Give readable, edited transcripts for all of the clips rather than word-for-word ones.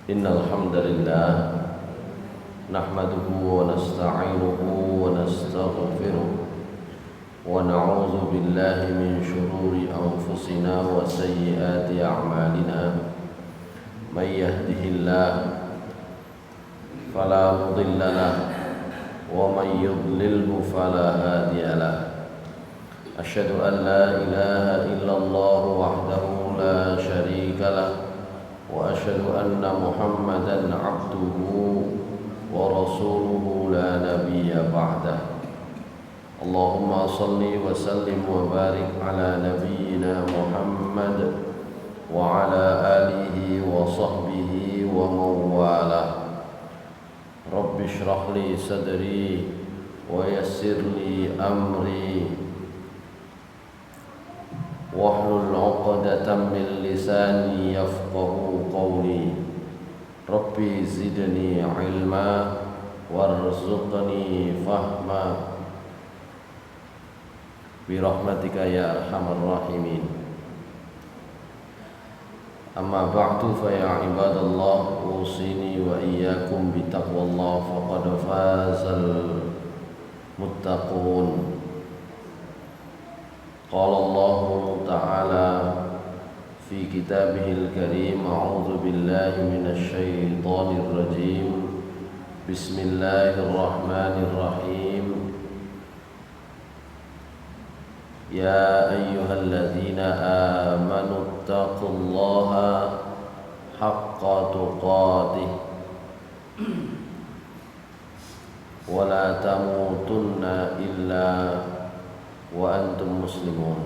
إن الحمد لله نحمده ونستعينه ونستغفره ونعوذ بالله من شرور أنفسنا وسيئات أعمالنا من يهده الله فلا مضل له ومن يضلله فلا هادي له أشهد أن لا إله إلا الله وحده لا شريك له وأشهد أن محمدا عبده ورسوله لا نبي بعده اللهم صل وسلم وبارك على نبينا محمد وعلى آله وصحبه ومن والاه رب اشرح لي صدري ويسر لي أمري واحلل عقدة من لساني يفقه قولي ربي زدني علما وارزقني فهما برحمتك يا أرحم الراحمين أما بعد فيا عباد الله أوصيني وإياكم بتقوى الله فقد فاز المتقون قال الله تعالى في كتابه الكريم أعوذ بالله من الشيطان الرجيم بسم الله الرحمن الرحيم يا أيها الذين آمنوا اتقوا الله حق تقاته ولا تموتن إلا وأنتم مسلمون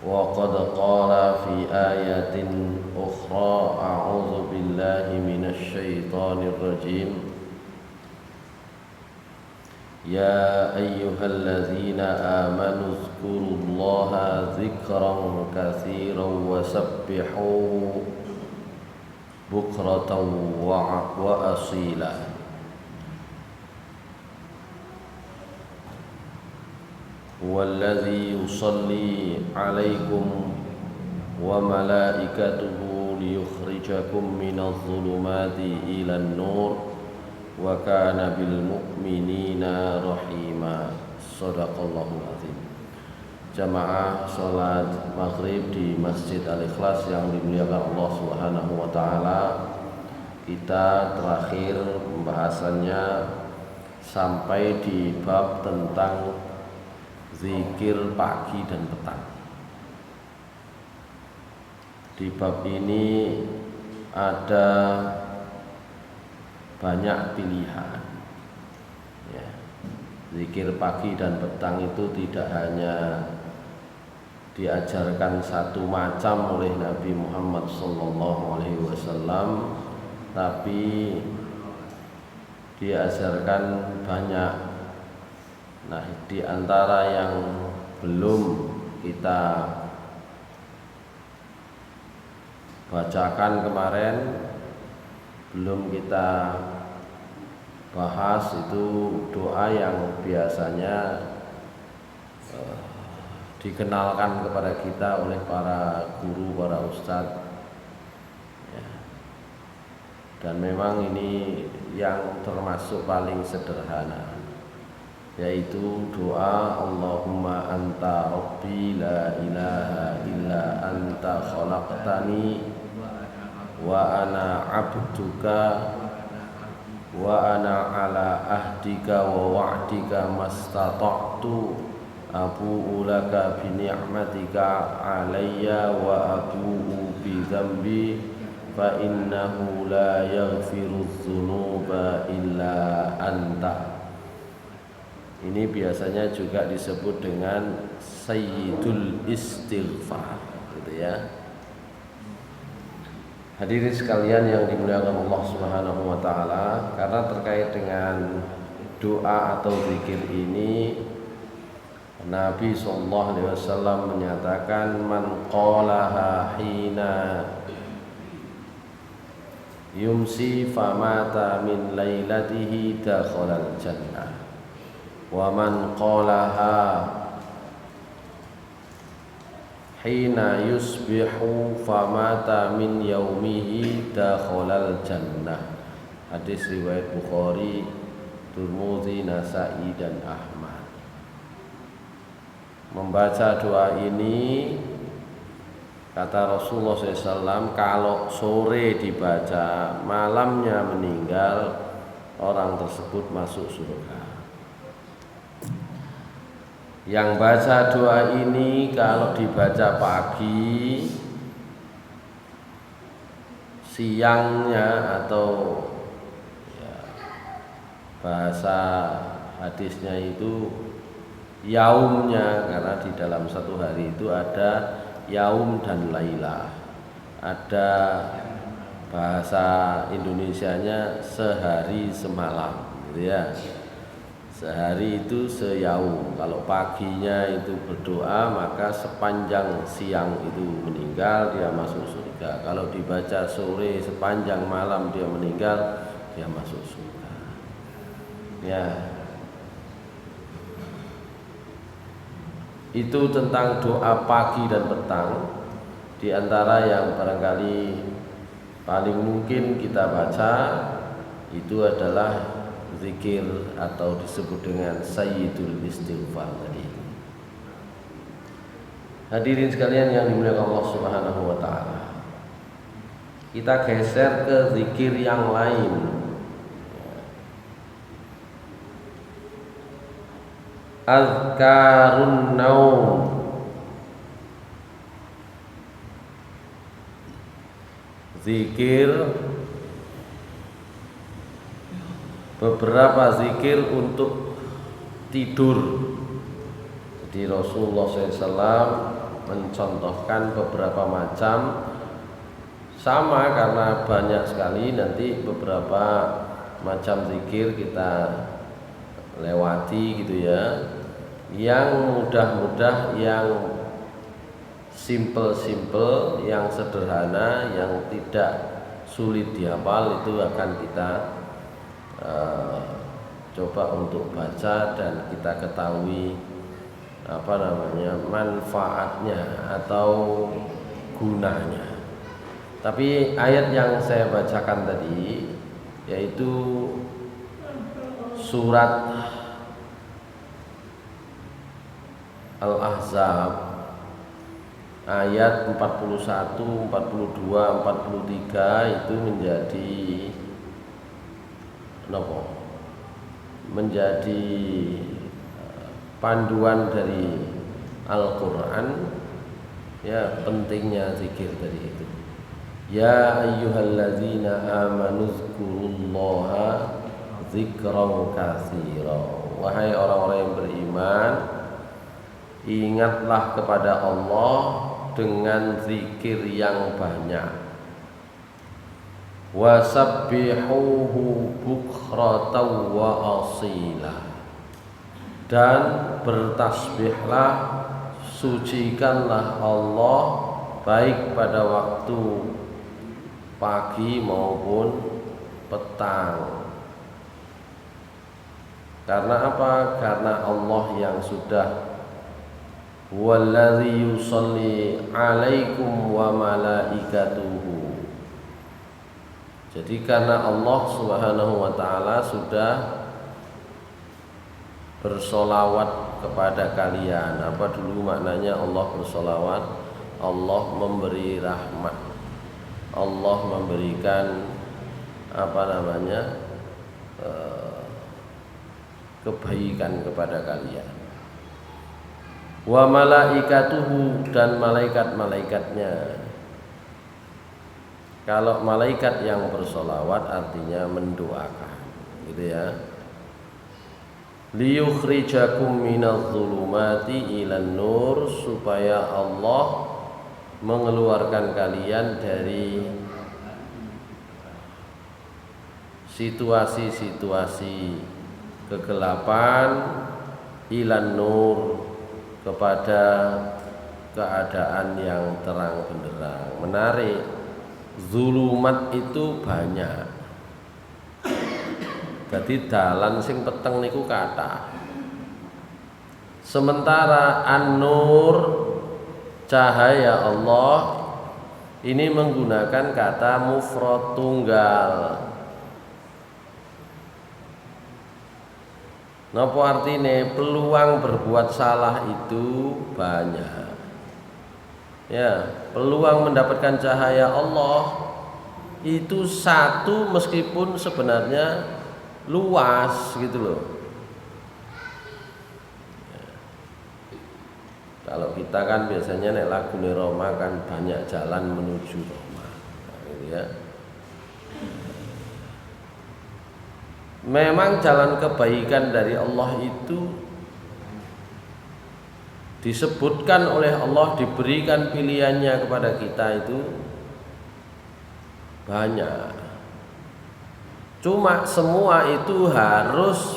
وقد قال في آية أخرى أعوذ بالله من الشيطان الرجيم يا أيها الذين آمنوا اذكروا الله ذكرا كثيرا وسبحوه بكرة وأصيلا والذي يصلي عليكم وملائكته ليخرجكم من الظلمات إلى النور وكان بالمؤمنين رحيما صدق الله العظيم. Jamaah salat maghrib di Masjid Al-Ikhlas yang dimuliakan Allah Subhanahu wa taala. Kita terakhir pembahasannya sampai di bab tentang zikir pagi dan petang. Di bab ini ada banyak pilihan ya. Zikir pagi dan petang itu tidak hanya diajarkan satu macam oleh Nabi Muhammad SAW, tapi diajarkan banyak. Nah, di antara yang belum kita bacakan kemarin, belum kita bahas, itu doa yang biasanya dikenalkan kepada kita oleh para guru, para ustadz ya. Dan memang ini yang termasuk paling sederhana, yaitu doa Allahumma anta rabbi la ilaha illa anta khalaqtani wa ana abduka wa ana ala ahdika wa wa'dika mastata'tu abu'u laka bi ni'matika alayya wa abu'u bi dhanbi fa innahu la yaghfiru dzunuba illa anta. Ini biasanya juga disebut dengan Sayyidul Istighfar gitu ya. Hadirin sekalian yang dimuliakan Allah Subhanahu wa taala, karena terkait dengan doa atau zikir ini Nabi sallallahu alaihi wasallam menyatakan man qalaha hina yumsi famata min lailatihi dakhalal jannah wa man qalaha hina yusbihu famata min yaumihi dakhalal jannah. Hadis riwayat Bukhari, Tirmidzi, Nasa'i dan Ahmad. Membaca doa ini, kata Rasulullah SAW, kalau sore dibaca, malamnya meninggal, orang tersebut masuk surga. Yang baca doa ini kalau dibaca pagi, siangnya, atau ya, bahasa hadisnya itu yaumnya, karena di dalam satu hari itu ada yaum dan lailah. Ada bahasa Indonesianya sehari semalam, gitu ya. Sehari itu seyaum. Kalau paginya itu berdoa, maka sepanjang siang itu meninggal, dia masuk surga. Kalau dibaca sore sepanjang malam dia meninggal, dia masuk surga. Ya. Itu tentang doa pagi dan petang. Di antara yang barangkali paling mungkin kita baca itu adalah zikir atau disebut dengan Sayyidul Istighfar tadi. Hadirin sekalian yang dimuliakan Allah Subhanahu wa taala. Kita geser ke zikir yang lain. Azkarun naum. Zikir, beberapa zikir untuk tidur. Jadi Rasulullah SAW mencontohkan beberapa macam, sama karena banyak sekali, nanti beberapa macam zikir kita lewati gitu ya. Yang mudah-mudah, yang simple-simple, yang sederhana, yang tidak sulit dihafal, itu akan kita coba untuk baca dan kita ketahui manfaatnya atau gunanya. Tapi ayat yang saya bacakan tadi yaitu surat Al-Ahzab ayat 41, 42, 43 itu menjadi panduan dari Al-Quran, ya, pentingnya zikir tadi itu. Ya ayyuhalladzina amanu dzkurullaha dzikran katsira. Wahai orang-orang yang beriman, ingatlah kepada Allah dengan zikir yang banyak. Wasabbihuhu bukratan wa asila. Dan bertasbihlah, sucikanlah Allah baik pada waktu pagi maupun petang. Karena apa? Karena Allah yang sudah wallazi yusalli alaikum wa malaikatuhu. Jadi karena Allah Subhanahu wa taala sudah bersolawat kepada kalian. Apa dulu maknanya Allah bersolawat? Allah memberi rahmat, Allah memberikan kebaikan kepada kalian. Wa malaikatuhu, dan malaikat-malaikatnya. Kalau malaikat yang bersolawat artinya mendoakan, gitu ya. Liyukhrijakum minadh dhulumati ilan nur, supaya Allah mengeluarkan kalian dari situasi-situasi kegelapan ilan nur, kepada keadaan yang terang benderang. Menarik, zulumat itu banyak. Jadi dalan sing peteng niku kathah. Sementara an-nur cahaya Allah ini menggunakan kata mufrad tunggal. Napa artine? Peluang berbuat salah itu banyak. Ya, peluang mendapatkan cahaya Allah itu satu meskipun sebenarnya luas gitu loh. Kalau kita kan biasanya nek lagune Roma kan banyak jalan menuju Roma, nah, gitu ya. Memang jalan kebaikan dari Allah itu disebutkan oleh Allah, diberikan pilihannya kepada kita itu banyak. Cuma semua itu harus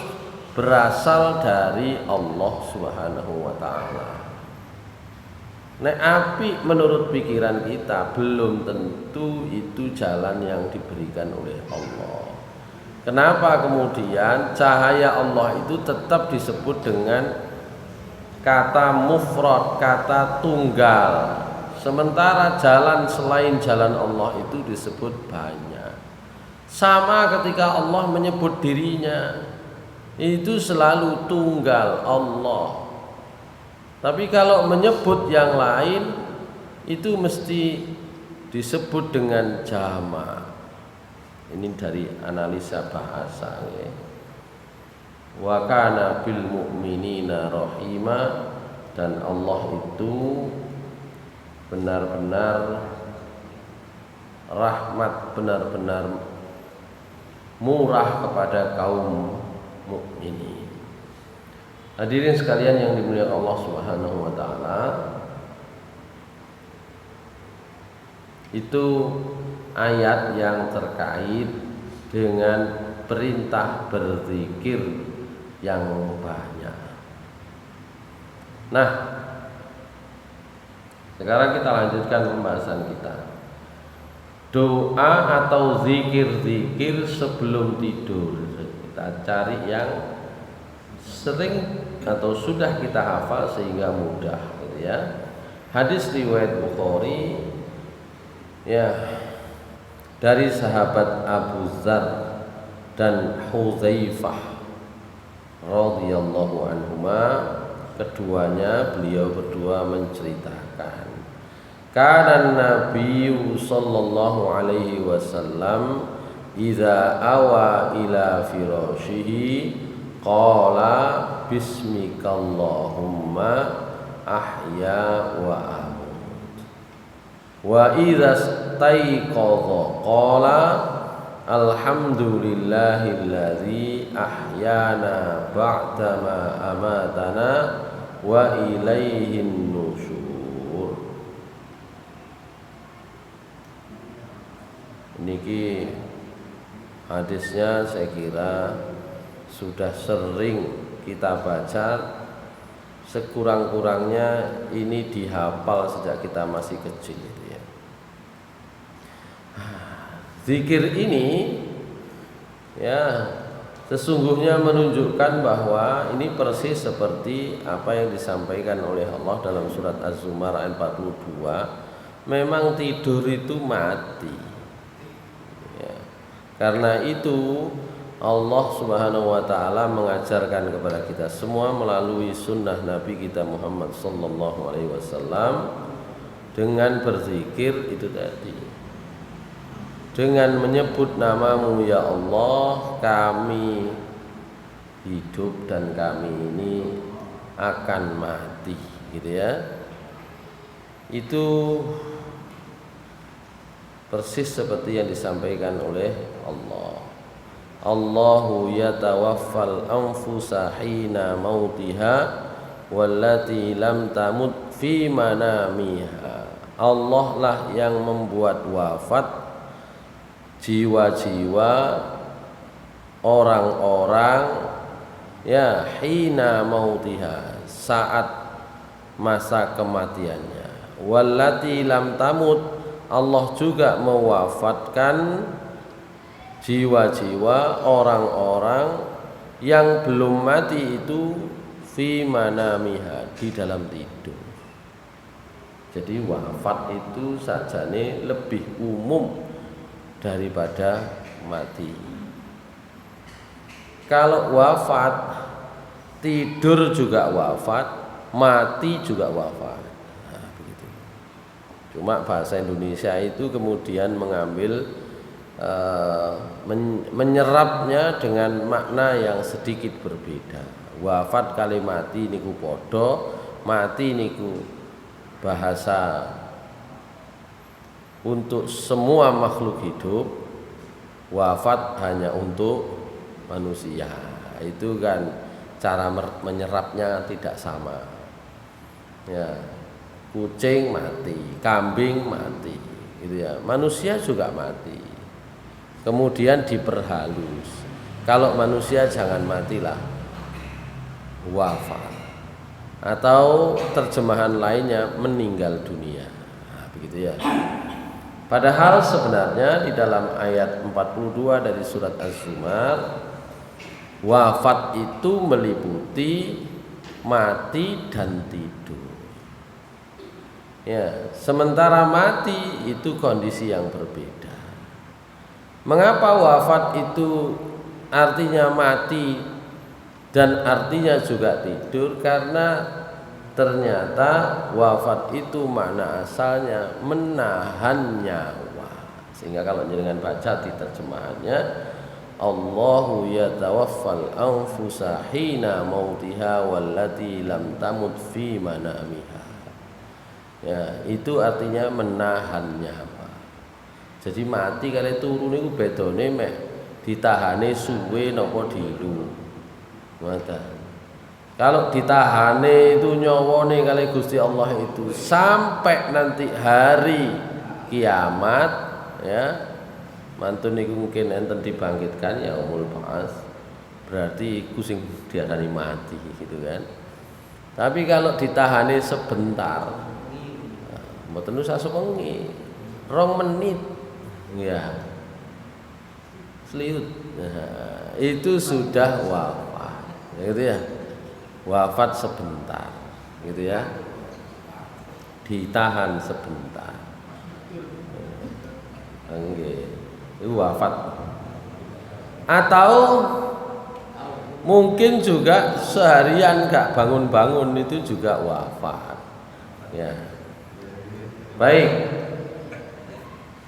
berasal dari Allah Subhanahu wa taala. Nek api menurut pikiran kita belum tentu itu jalan yang diberikan oleh Allah. Kenapa kemudian cahaya Allah itu tetap disebut dengan kata mufrad, kata tunggal, sementara jalan selain jalan Allah itu disebut banyak. Sama ketika Allah menyebut dirinya, itu selalu tunggal Allah. Tapi kalau menyebut yang lain itu mesti disebut dengan jama'. Ini dari analisa bahasa ya. Wa kana bil mu'minina rahima, dan Allah itu benar-benar rahmat, benar-benar murah kepada kaum mukminin. Hadirin sekalian yang dimuliakan Allah Subhanahu wa taala, itu ayat yang terkait dengan perintah berzikir yang banyak. Nah, sekarang kita lanjutkan pembahasan kita. Doa atau zikir-zikir sebelum tidur. Kita cari yang sering atau sudah kita hafal sehingga mudah gitu ya. Hadis riwayat Bukhari ya, dari sahabat Abu Dzar dan Hudzaifah radhiyallahu anhuma, keduanya beliau berdua menceritakan, kana Nabi sallallahu alaihi wasallam idza awa ila firashihi qala bismikallahumma ahya wa amut, wa idza staiqadha qala alhamdulillahilladzi ahyana ba'dama amatana wa ilaihin nusyur. Niki hadisnya saya kira sudah sering kita baca, sekurang-kurangnya ini dihafal sejak kita masih kecil gitu ya. Zikir ini ya sesungguhnya menunjukkan bahwa ini persis seperti apa yang disampaikan oleh Allah dalam surat Az-Zumar ayat 42, memang tidur itu mati ya. Karena itu Allah Subhanahu wa taala mengajarkan kepada kita semua melalui sunnah Nabi kita Muhammad sallallahu alaihi wasallam dengan berzikir itu tadi. Dengan menyebut namamu ya Allah, kami hidup dan kami ini akan mati gitu ya. Itu persis seperti yang disampaikan oleh Allah. Allahu yatawaffal anfusa hina mautiha wallati lam tamut fi manamiha. Allah lah yang membuat wafat jiwa-jiwa orang-orang ya hina mautiha, saat masa kematiannya. Wallati lam tamut, Allah juga mewafatkan jiwa-jiwa orang-orang yang belum mati itu fi manamiha, di dalam tidur. Jadi wafat itu sajane lebih umum daripada mati. Kalau wafat, tidur juga wafat, mati juga wafat. Nah, begitu. Cuma bahasa Indonesia itu kemudian mengambil menyerapnya dengan makna yang sedikit berbeda. Wafat kali mati niku podo, mati niku bahasa untuk semua makhluk hidup, wafat hanya untuk manusia. Itu kan cara menyerapnya tidak sama. Ya, kucing mati, kambing mati, gitu ya. Manusia juga mati. Kemudian diperhalus. Kalau manusia jangan matilah, wafat. Atau terjemahan lainnya meninggal dunia. Nah, begitu ya. Padahal sebenarnya di dalam ayat 42 dari surat Az-Zumar, wafat itu meliputi mati dan tidur. Ya, sementara mati itu kondisi yang berbeda. Mengapa wafat itu artinya mati dan artinya juga tidur? Karena ternyata wafat itu makna asalnya menahan nyawa. Sehingga kalau jenengan baca di terjemahannya, Allahu yatawaffal anfusa hina mautiha wallati lam tamut fi manamiha. Ya, itu artinya menahan nyawa. Jadi mati kali turu niku bedane mek ditahane suwe napa dilu. Ngoten. Kalau ditahane itu nyawane kali Gusti Allah itu sampai nanti hari kiamat, ya. Mantun niku mungkin enten dibangkitkan ya umul ba'as. Berarti iku sing diarani mati gitu kan. Tapi kalau ditahane sebentar, mboten usah sewengi, 2 menit. Ya. Seliut. Nah, itu sudah wafat. Gitu ya. Wafat sebentar, gitu ya, ditahan sebentar, itu wafat. Atau mungkin juga seharian gak bangun-bangun itu juga wafat. Ya, baik,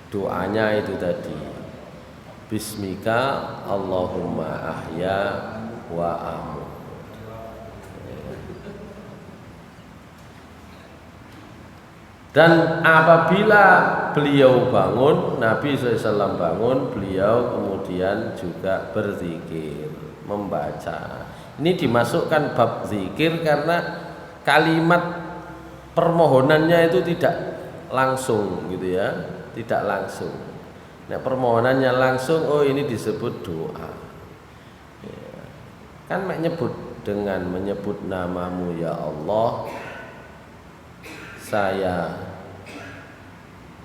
doanya itu tadi, Bismika Allahumma ahya wa amut. Dan apabila beliau bangun, Nabi SAW bangun, beliau kemudian juga berzikir, membaca. Ini dimasukkan bab zikir karena kalimat permohonannya itu tidak langsung, gitu ya, tidak langsung. Nah, permohonannya langsung, oh ini disebut doa. Ya. Kan menyebut dengan menyebut namamu ya Allah, saya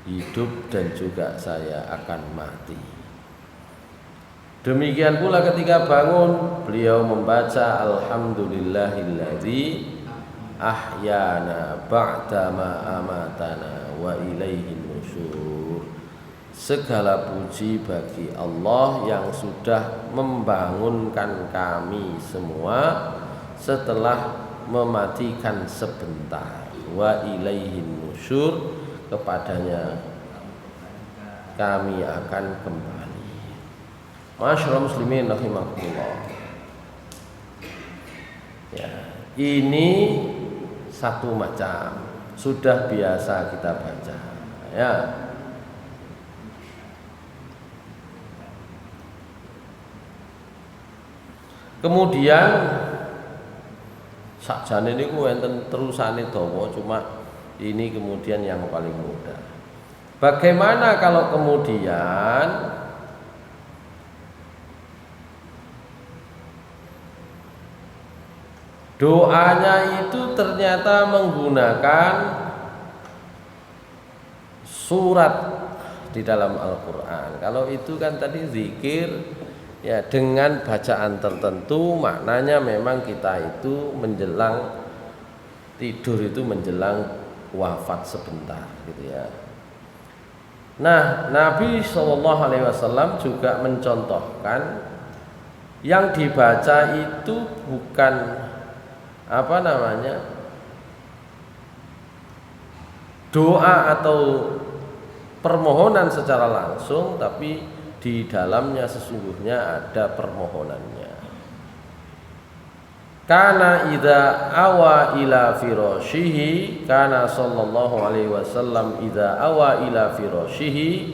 hidup dan juga saya akan mati. Demikian pula ketika bangun, beliau membaca Alhamdulillahilladzi ahyana ba'da ma amatana wa ilaihin nusyur. Segala puji bagi Allah yang sudah membangunkan kami semua setelah mematikan sebentar. Wa ilaihin nusyur, kepadanya kami akan kembali. Masyaallah muslimin rahimakumullah. Ya, ini satu macam sudah biasa kita baca, ya. Kemudian sakjane niku enten terusane dawa, cuma ini kemudian yang paling mudah. Bagaimana kalau kemudian doanya itu ternyata menggunakan surat di dalam Al-Qur'an. Kalau itu kan tadi zikir ya dengan bacaan tertentu, maknanya memang kita itu menjelang tidur itu menjelang wafat sebentar gitu ya. Nah, Nabi SAW juga mencontohkan yang dibaca itu bukan doa atau permohonan secara langsung, tapi di dalamnya sesungguhnya ada permohonannya. Kana idza awa ila firashihi, kana sallallahu alaihi wasallam idza awa ila firashihi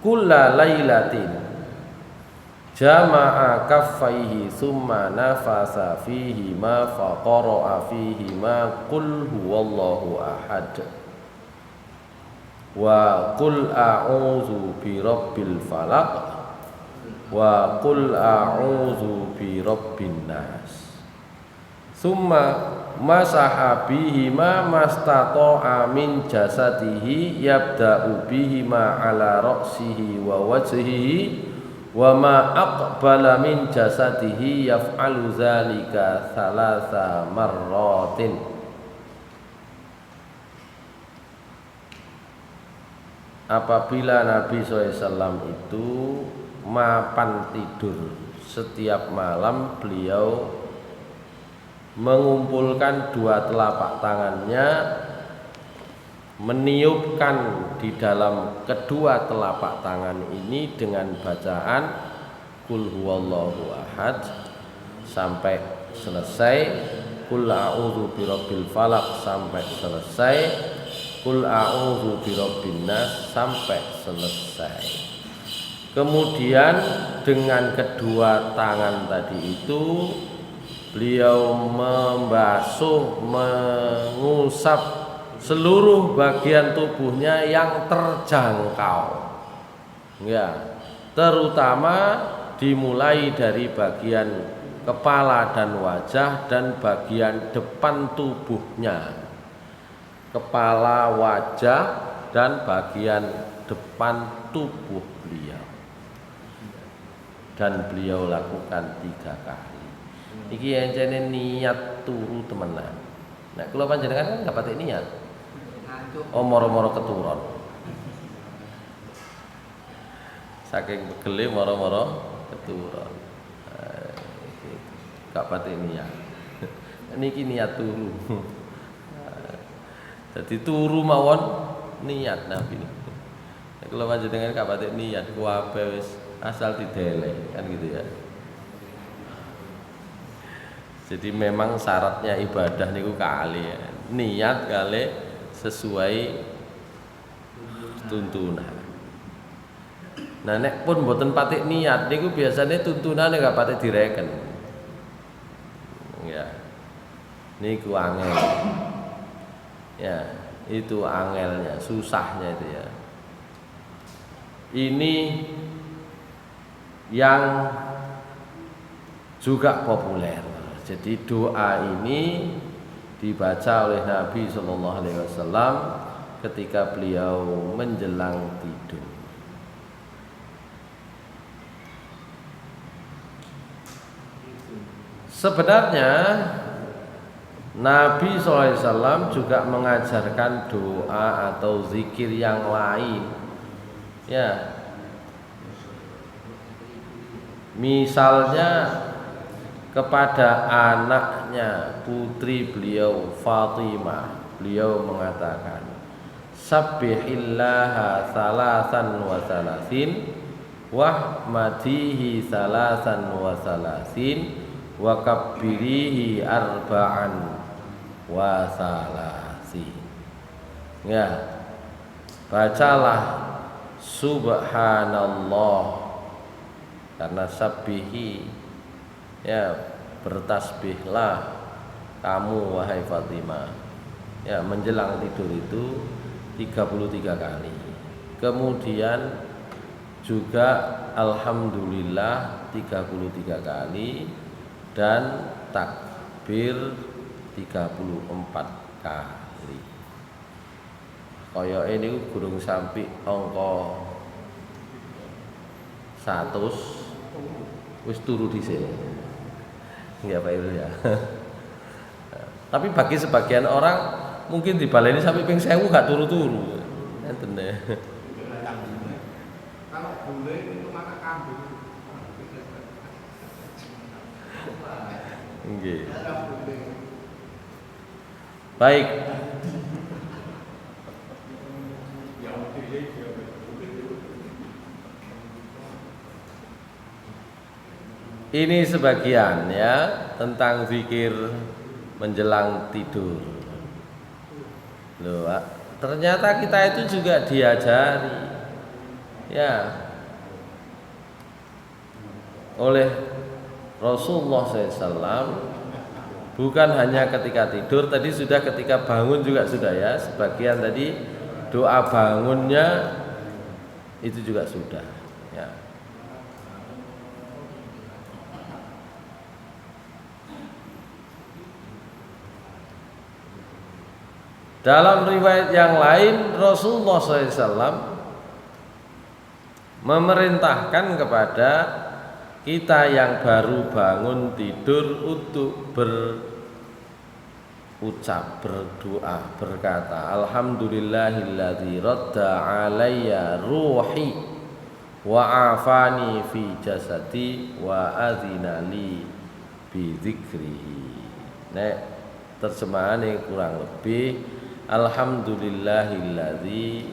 kulla lailatin jama'a kaffaihi thumma nafasa fihi ma faqara'a fihi ma qul huwallahu ahad wa qul a'udzu birabbil falaq wa qul a'udzu birabbin nas thumma masaha bihi ma mastata'a min jasadihi yabda'u bihi ma ala ra'sihi wa wajhihi wa ma aqbala min jasadihi yaf'alu dzalika thalatha marratin. Apabila Nabi SAW itu mapan tidur, setiap malam beliau mengumpulkan dua telapak tangannya, meniupkan di dalam kedua telapak tangan ini dengan bacaan Qul huwallahu ahad sampai selesai, Qul a'udzu birabbil falaq sampai selesai, Qul a'udzu birabbin nas sampai selesai. Kemudian dengan kedua tangan tadi itu beliau membasuh, mengusap seluruh bagian tubuhnya yang terjangkau, ya, terutama dimulai dari bagian kepala dan wajah dan bagian depan tubuhnya, kepala, wajah dan bagian depan tubuh beliau, dan beliau lakukan 3 kali. Iki encene niat turu temenan. Nah, kula panjenengan kan gak patek niat. Oh, moro-moro keturun. Saking pegele moro-moro keturun. Gak patek niat. Niki niat turu. Jadi turu mawon niat Nabi. Kula panjenengan gak patek niat, kuwabe wis asal dideleh kan gitu ya. Jadi memang syaratnya ibadah niku kali ya. Niat kali sesuai tuntunan. Nah, nek pun mboten patik niat niku biasanya tuntunane gak patik direken. Ya. Niku angel. Ya, itu angelnya, susahnya itu ya. Ini yang juga populer. Jadi doa ini dibaca oleh Nabi SAW ketika beliau menjelang tidur. Sebenarnya Nabi SAW juga mengajarkan doa atau zikir yang lain. Ya, misalnya kepada anaknya, putri beliau Fatimah, beliau mengatakan Sabbihillaha salasan wa salasin wahmadihi salasan wa salasin wa kabbirihi arba'an wa salasin. Ya, bacalah subhanallah, karena sabbihi, ya, bertasbihlah kamu wahai Fatimah, ya, menjelang tidur itu 33 kali. Kemudian juga alhamdulillah 33 kali dan takbir 34 kali. Kaya ini gurung sampai angka 100 wis turu dhisik. Ya Pak Ibu ya. Tapi bagi sebagian orang mungkin dibaleni sampai ping 1000 gak turu-turu. Ngeten ya. Kalau bule itu mana kambing? Nggih. Baik. Ini sebagian ya tentang zikir menjelang tidur. Loh, ternyata kita itu juga diajari ya oleh Rasulullah SAW, bukan hanya ketika tidur, tadi sudah ketika bangun juga sudah ya, sebagian tadi doa bangunnya itu juga sudah ya. Dalam riwayat yang lain Rasulullah SAW memerintahkan kepada kita yang baru bangun tidur untuk berucap, berdoa, berkata alhamdulillahilladzi radda alayya ruhi wa afani fi jasadi wa adzina li bi dzikrihi. Nek terjemahane kurang lebih alhamdulillahilladzi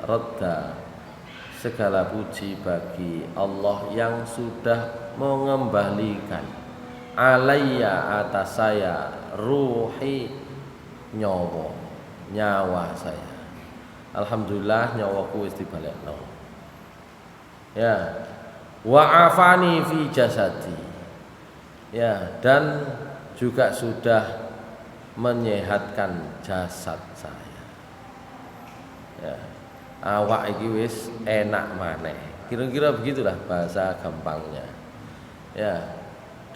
radda, segala puji bagi Allah yang sudah mengembalikan alayya atas saya ruhi nyawa saya. Alhamdulillah nyawaku wis dibalekno. Ya. Wa afani fi jasadi. Ya, dan juga sudah menyehatkan jasad saya. Ya. Awak iki wis enak maneh. Kira-kira begitulah bahasa gampangnya. Ya.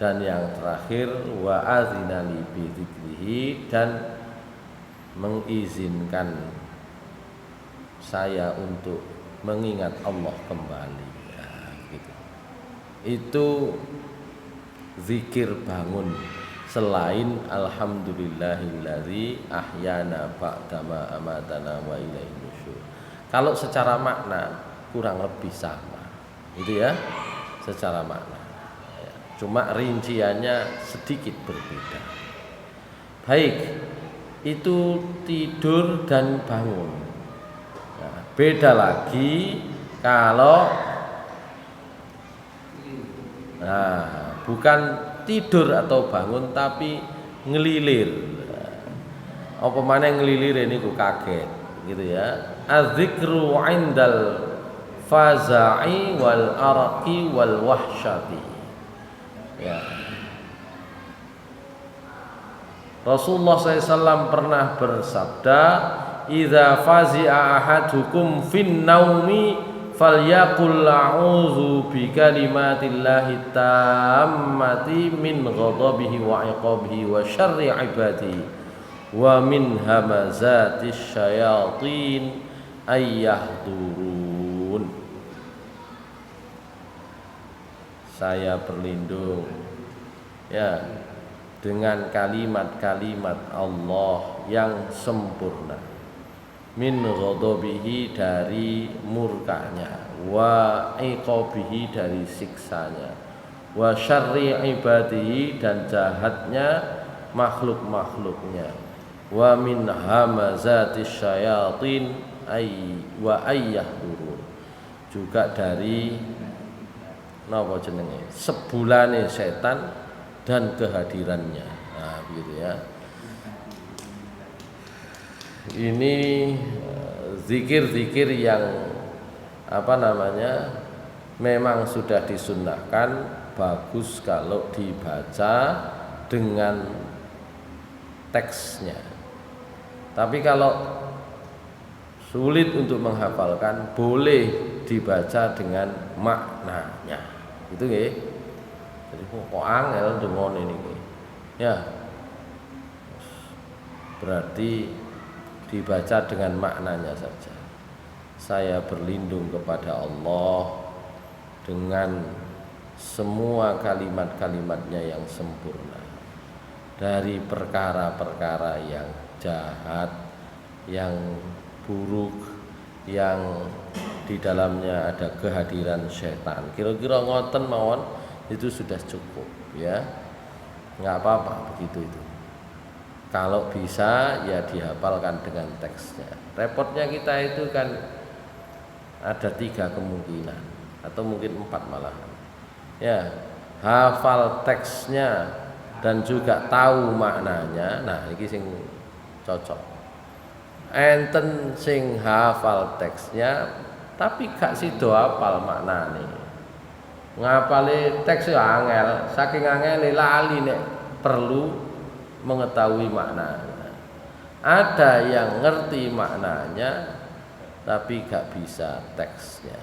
Dan yang terakhir wa azinali bi dzikrihi, dan mengizinkan saya untuk mengingat Allah kembali. Ya, gitu. Itu zikir bangun selain alhamdulillahilladzi ahyana ba'dama amatana wa ilaihi nusyur. Kalau secara makna kurang lebih sama, itu ya, secara makna ya. Cuma rinciannya sedikit berbeda. Baik, itu tidur dan bangun. Nah, beda lagi kalau bukan tidur atau bangun tapi ngelilir. Apa mana ngelilir ini ku kaget gitu ya. Az-zikru 'indal faza'i wal araqi wal wahsyati. Ya. Rasulullah SAW pernah bersabda, "Idza fazi'a ahadukum fin naumi falyaqul a'udzu bi kalimatillahi tammati min ghadabihi wa iqabihi wa syarri ibadihi wa min hamazatis syayatin ayyahdurun." Saya berlindung ya dengan kalimat-kalimat Allah yang sempurna, min ghadabihi dari murkanya, wa iqabihi dari siksanya, wa syarri ibadihi dan jahatnya makhluk-makhluknya, wa min hamazatis syayatin wa ayyahdurun, juga dari napa jenenge sebulane setan dan kehadirannya. Nah, begitu ya. Ini zikir-zikir yang memang sudah disunnahkan, bagus kalau dibaca dengan teksnya. Tapi kalau sulit untuk menghafalkan, boleh dibaca dengan maknanya. Itu nggih. Jadi kok angel ndongone niki. Ya. Berarti dibaca dengan maknanya saja. Saya berlindung kepada Allah dengan semua kalimat-kalimatnya yang sempurna, dari perkara-perkara yang jahat, yang buruk, yang di dalamnya ada kehadiran setan. Kira-kira ngoten mawon itu sudah cukup ya. Nggak apa-apa begitu itu. Kalau bisa ya dihafalkan dengan teksnya. Repotnya kita itu kan ada 3 kemungkinan atau mungkin 4 malah. Ya, hafal teksnya dan juga tahu maknanya. Nah, ini sing cocok. Enten sing hafal teksnya tapi gak sido hafal maknane. Ngapale teks ya angel, saking angel lali nek perlu mengetahui maknanya. Ada yang ngerti maknanya tapi gak bisa teksnya.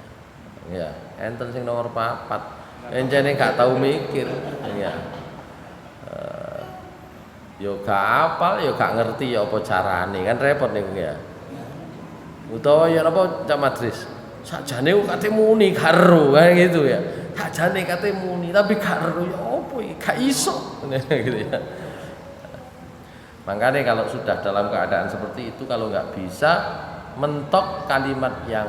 Ya, enten sing nomor 4. Encene gak tahu mikir. Ya. Yo gak hafal, yo gak ngerti ya apa carane, kan repot niku ya. Utawa ya napa Cak Madris? Sakjane kate muni karo kan gitu ya. Sakjane kate muni tapi karo ya apa iki gak iso gitu ya. Makanya kalau sudah dalam keadaan seperti itu, kalau nggak bisa mentok kalimat yang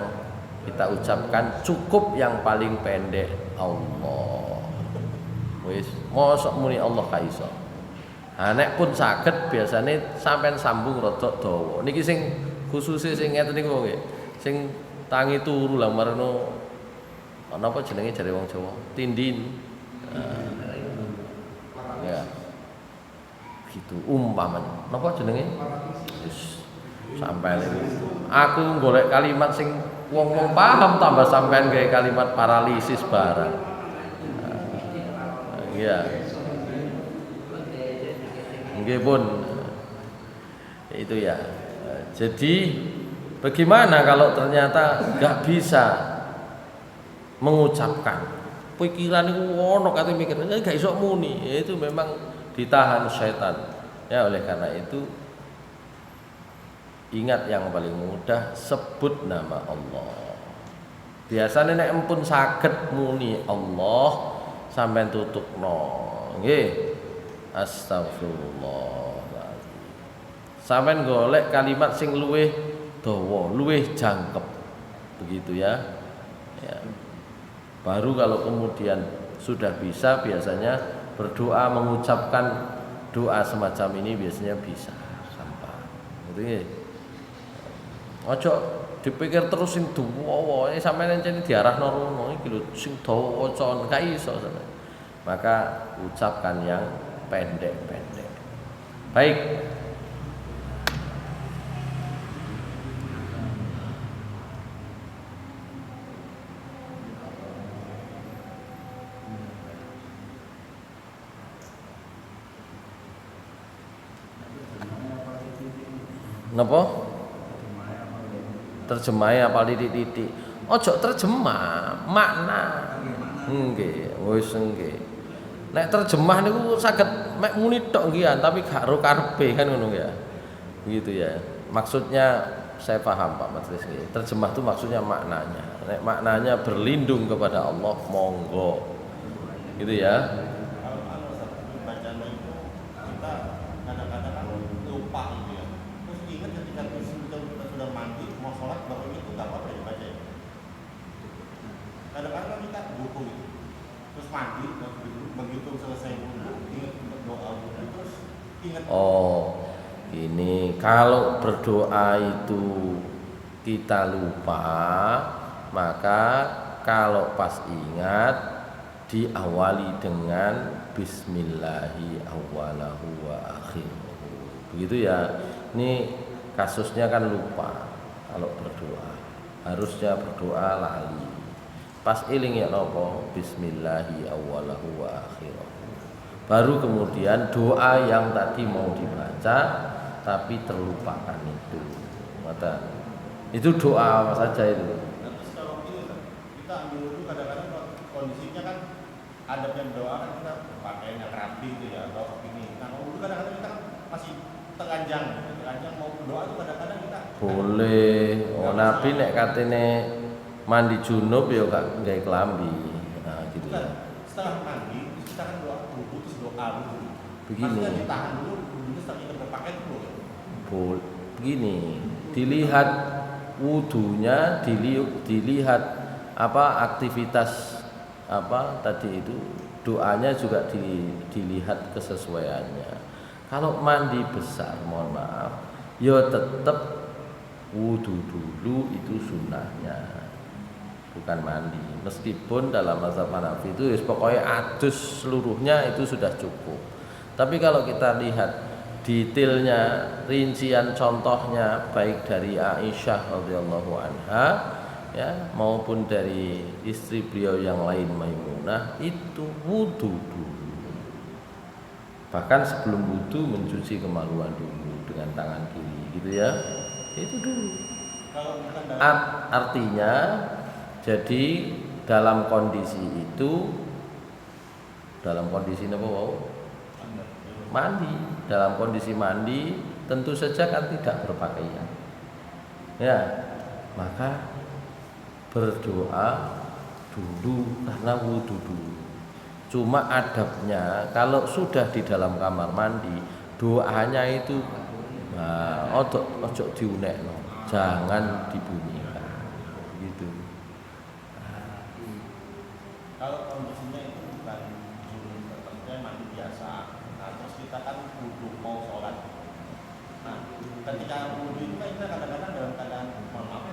kita ucapkan, cukup yang paling pendek Allah. Wis mosok muni Allah gak iso. Nek pun saged biasanya sampean sambung rodok dawa. Niki sing khususe sing ngeten niku nggih. Sing tangi turu lah marno napa jenenge jare wong Jawa? Tindin. Ya. Gitu umpamanya. Napa jenenge? Wis sampai niku. Aku golek kalimat sing wong-wong paham tambah sampean gawe kalimat paralisis barang. Iya. Nggih pun. Itu ya. Jadi bagaimana kalau ternyata nggak bisa mengucapkan? Pikiran itu ono kate mikir, gak iso muni. Ya, itu memang ditahan syaitan. Ya oleh karena itu ingat yang paling mudah, sebut nama Allah. Biasanya nek empun saged muni Allah sampean tutupno. Nggih. Astagfirullah. Sampeyan golek kalimat sing luwih dawa, luwih jangkep. Begitu ya. Ya. Baru kalau kemudian sudah bisa biasanya berdoa mengucapkan doa semacam ini biasanya bisa gampang. Gitu ya. Ojo dipikir terus sing dawa, sampeyan encene diarahno rono iki lho sing dawa wacan gak iso sampeyan. Maka ucapkan yang pendek-pendek. Baik. Napa? Terjemahnya apa titik-titik. Ojo terjemah, makna. Nggih, wis nggih. Nek terjemah niku saged mek muni tok nggih, tapi gak ro karepe kan ngono ya. Begitu ya. Maksudnya saya paham Pak Madris nggih. Terjemah itu maksudnya maknanya. Nek maknanya berlindung kepada Allah, monggo. Gitu ya. Kadang-kadang kita buku itu, terus mandi, begitu selesai buku, ingat untuk doa buku, terus ingat. Oh, ini kalau berdoa itu kita lupa, maka kalau pas ingat diawali dengan Bismillahi awwalahu wa akhiruhu. Begitu ya. Ini kasusnya kan lupa kalau berdoa. Harusnya berdoa lali. Pas iling ya nopo Bismillahi awwalahu wa akhiruhu. Baru kemudian doa yang tadi mau dibaca tapi terlupakan itu. Mata itu doa apa saja itu. Terus kalau ini kita ambil dulu kadang-kadang kondisinya kan ada yang doa kan kita pakainya rapi itu ya atau ini. Nah kalau dulu kadang-kadang kita kan masih telanjang mau doa itu kadang-kadang kita. Boleh. Oh Nabi nek katene mandi junub ya gak gawe klambi. Nah, gitu ya. Setelah mandi kita kan doa wudu terus doa dulu. Begini. Maksudnya ditahan dulu setelah kita berpakaian dulu. Begini. dilihat wudunya, dilihat aktivitas tadi itu, doanya juga dilihat kesesuaiannya. Kalau mandi besar, mohon maaf, ya tetap wudu dulu, itu sunnahnya, bukan mandi. Meskipun dalam mazhab Hanafi itu pokoknya adus seluruhnya itu sudah cukup. Tapi kalau kita lihat detailnya, rincian contohnya baik dari Aisyah radhiyallahu anha ya maupun dari istri beliau yang lain Maimunah, itu wudu dulu. Bahkan sebelum wudu mencuci kemaluan dulu dengan tangan kiri, gitu ya. Itu dulu. Artinya, jadi dalam kondisi itu, dalam kondisi apa? Mandi. Dalam kondisi mandi, tentu saja kan tidak berpakaian. Ya, maka berdoa dulu karena wudu dulu. Cuma adabnya kalau sudah di dalam kamar mandi, doanya itu ojo diunekno, jangan dibunyikan. Gitu. Kalau kondisinya itu bukan junub tertentu, mandi biasa. Nah, terus kita kan wudu mau sholat. Nah, ketika wudu itu kan kita kadang-kadang dalam keadaan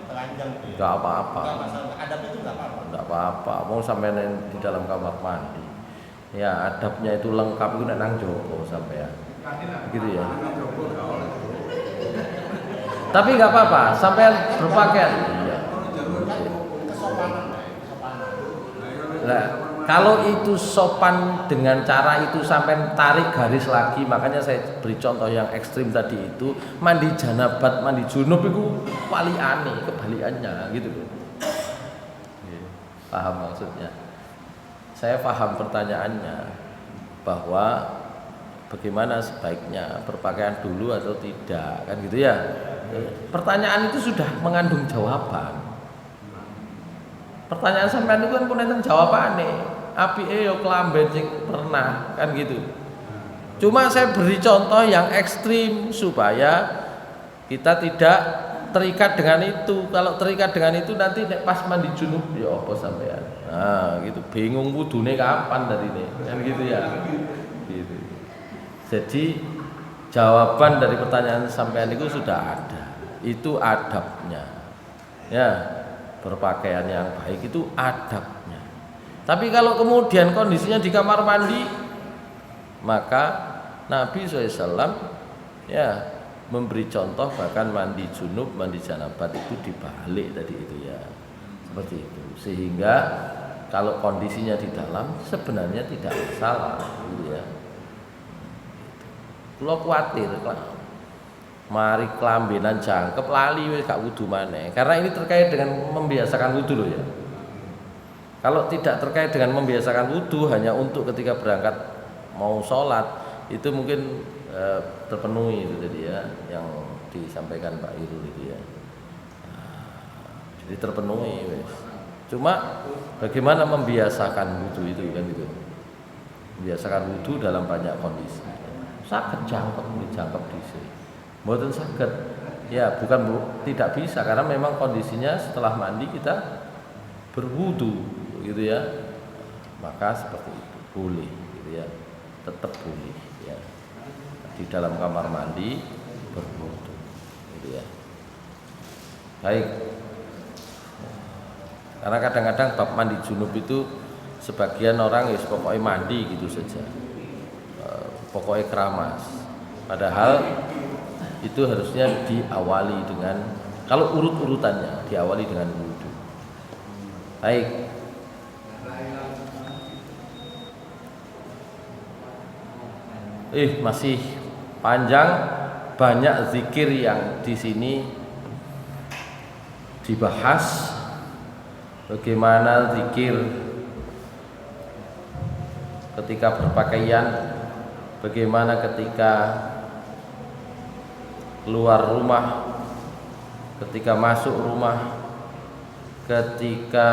telanjang gitu ya. Enggak apa-apa. Enggak masalah. Adabnya itu enggak apa-apa. Enggak apa-apa. Mau sampai di dalam kamar mandi. Ya, adabnya itu lengkap itu nang jopo sampean. Gitu ya. Tapi enggak apa-apa, sampean berpakaian. Iya. Kesopanan. Nah, kalau itu sopan dengan cara itu sampai tarik garis lagi, makanya saya beri contoh yang ekstrim tadi itu, mandi janabat, mandi junub itu wali aneh, kebalikannya gitu loh. Paham maksudnya? Saya paham pertanyaannya bahwa bagaimana sebaiknya berpakaian dulu atau tidak, kan gitu ya. Pertanyaan itu sudah mengandung jawaban. Pertanyaan sampean itu kan punya jawaban nih. Apike yo kelamben sing pernah, kan gitu. Cuma saya beri contoh yang ekstrim supaya kita tidak terikat dengan itu. Kalau terikat dengan itu nanti pas mandi junub ya apa sampean. Nah, gitu. Bingung wudune kapan tadi nih. Kan gitu ya. Gitu. Jadi jawaban dari pertanyaan sampean itu sudah ada. Itu adabnya. Ya, berpakaian yang baik itu adabnya. Tapi kalau kemudian kondisinya di kamar mandi, maka Nabi SAW ya memberi contoh bahkan mandi junub, mandi janabat itu dibalik tadi itu ya, seperti itu. Sehingga kalau kondisinya di dalam sebenarnya tidak masalah, gitu ya. Kalau khawatir, mari kelambenan jangkep lali wis gak wudu maneh. Karena ini terkait dengan membiasakan wudu loh ya. Kalau tidak terkait dengan membiasakan wudu hanya untuk ketika berangkat mau sholat itu mungkin terpenuhi itu tadi ya yang disampaikan Pak Irul itu ya. Jadi terpenuhi wis. Cuma bagaimana membiasakan wudu itu kan gitu. Membiasakan wudu dalam banyak kondisi. Saged jangkep dhisik. Mboten saged. Ya, bukan tidak bisa karena memang kondisinya setelah mandi kita berwudu gitu ya. Maka seperti itu boleh gitu ya. Tetap boleh ya. Di dalam kamar mandi berwudu gitu ya. Baik. Karena kadang-kadang bab mandi junub itu sebagian orang ya pokoknya mandi gitu saja, pokoknya keramas. Padahal itu harusnya diawali dengan, kalau urut-urutannya diawali dengan wudu. Baik. Masih panjang, banyak zikir yang di sini dibahas. Bagaimana zikir ketika berpakaian, bagaimana ketika keluar rumah, ketika masuk rumah, ketika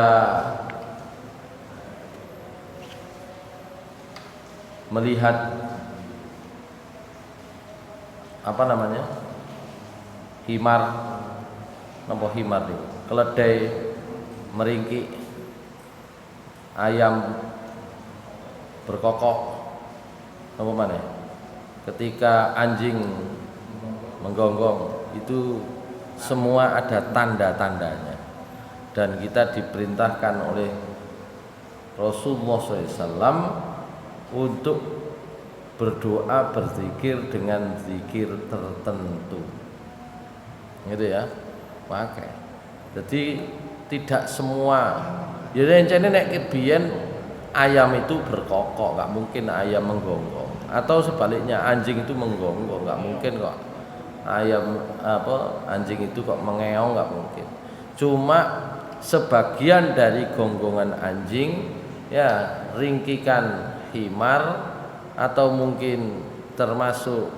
melihat himar napa himar niku keledai meringkik, ayam berkokok, apa maneh ketika anjing menggonggong, itu semua ada tanda-tandanya. Dan kita diperintahkan oleh Rasulullah SAW untuk berdoa, berzikir dengan zikir tertentu, gitu ya, pakai. Jadi tidak semua. Jadi encene nek biyen ayam itu berkokok, nggak mungkin ayam menggonggong. Atau sebaliknya anjing itu menggonggong, nggak mungkin kok. Ayam anjing itu kok mengeong, nggak mungkin. Cuma sebagian dari gonggongan anjing, ya ringkikan himar, atau mungkin termasuk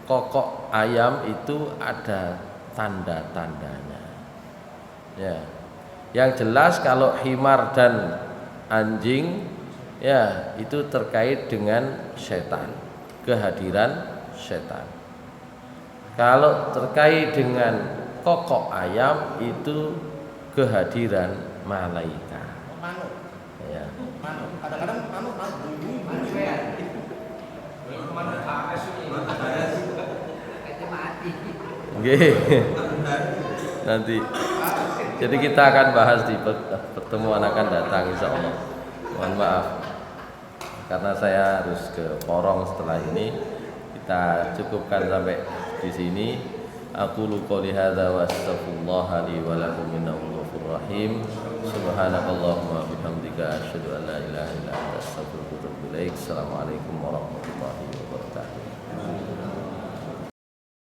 kokok ayam itu ada tanda-tandanya. Ya, yang jelas kalau himar dan anjing, ya itu terkait dengan setan, kehadiran setan. Kalau terkait dengan kokok ayam itu kehadiran malaikat. Manuk. Ya. Manuk. Kadang-kadang manuk bunyi. Mana KS ini? Nggih. Nanti. Jadi kita akan bahas di pertemuan akan datang insyaallah. Mohon maaf karena saya harus ke Porong setelah ini. Kita cukupkan sampai di sini. Aku qouli hadza wa astaghfirullah li wa lakum innahu ghafurur rahim. Subhanakallahumma bihamdika asyhadu an la ilaha illa anta astaghfiruka wa atubu ilaik. Assalamualaikum warahmatullahi wabarakatuh.